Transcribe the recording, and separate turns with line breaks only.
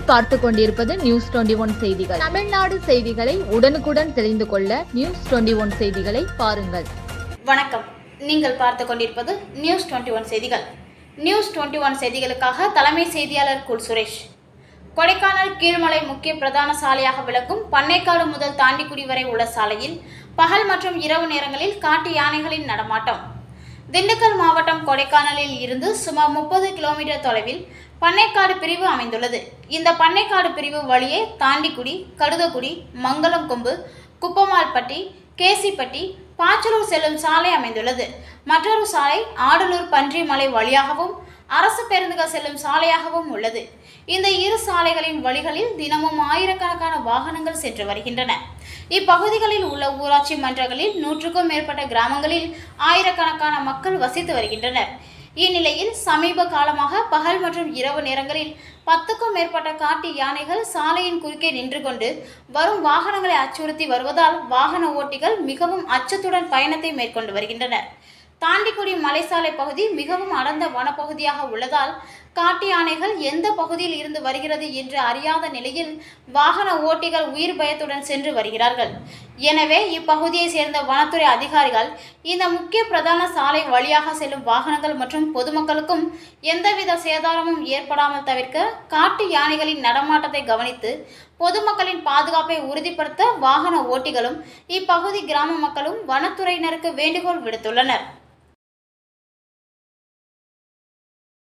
நீங்கள் பார்த்து கொண்டிருப்பது நியூஸ் 21 செய்திகள். தமிழ்நாடு செய்திகளை உடனுக்குடன் தெரிந்து கொள்ள நியூஸ் 21 செய்திகளை பாருங்கள்.
வணக்கம். நீங்கள் பார்த்து கொண்டிருப்பது நியூஸ் 21 செய்திகள். நியூஸ் 21 செய்திகளுக்காக தலைமை செய்தியாளர் குல் சுரேஷ். கொடைக்கானல் கீழ்மலை முக்கிய பிரதான சாலையாக விளக்கும் பண்ணைக்காடு முதல் தாண்டிக்குடி வரை உள்ள சாலையில் பகல் மற்றும் இரவு நேரங்களில் காட்டு யானைகளின் நடமாட்டம். திண்டுக்கல் மாவட்டம் கொடைக்கானலில் இருந்து சுமார் 30 கிலோமீட்டர் தொலைவில் பண்ணைக்காடு பிரிவு அமைந்துள்ளது. இந்த பண்ணைக்காடு பிரிவு வழியே தாண்டிக்குடி, கடுதக்குடி, மங்கலம்கொம்பு, குப்பமால்பட்டி, கேசிப்பட்டி, பாச்சலூர் செல்லும் சாலை அமைந்துள்ளது. மற்றொரு சாலை ஆடலூர் பன்றிமலை வழியாகவும் அரசு பேருந்துகள் செல்லும் சாலையாகவும் உள்ளது. இந்த இரு சாலைகளின் வழிகளில் தினமும் ஆயிரக்கணக்கான வாகனங்கள் சென்று வருகின்றன. இப்பகுதிகளில் உள்ள ஊராட்சி மன்றங்களில் 100க்கும் மேற்பட்ட கிராமங்களில் ஆயிரக்கணக்கான மக்கள் வசித்து வருகின்றனர். இந்நிலையில் சமீப காலமாக பகல் மற்றும் இரவு நேரங்களில் 10க்கும் மேற்பட்ட காட்டு யானைகள் சாலையின் குறுக்கே நின்று கொண்டு வரும் வாகனங்களை அச்சுறுத்தி வருவதால் வாகன ஓட்டிகள் மிகவும் அச்சத்துடன் பயணத்தை மேற்கொண்டு வருகின்றனர். தாண்டிக்குடி மலைசாலை பகுதி மிகவும் அடர்ந்த வனப்பகுதியாக உள்ளதால் காட்டு யானைகள் எந்த பகுதியில் இருந்து வருகிறது என்று அறியாத நிலையில் வாகன ஓட்டிகள் உயிர் பயத்துடன் சென்று வருகிறார்கள். எனவே இப்பகுதியை சேர்ந்த வனத்துறை அதிகாரிகள் இந்த முக்கிய பிரதான சாலை வழியாக செல்லும் வாகனங்கள் மற்றும் பொதுமக்களுக்கும் எந்தவித சேதாரமும் ஏற்படாமல் தவிர்க்க காட்டு யானைகளின் நடமாட்டத்தை கவனித்து பொதுமக்களின் பாதுகாப்பை உறுதிப்படுத்த வாகன ஓட்டிகளும் இப்பகுதி கிராம மக்களும் வனத்துறையினருக்கு வேண்டுகோள் விடுத்துள்ளனர்.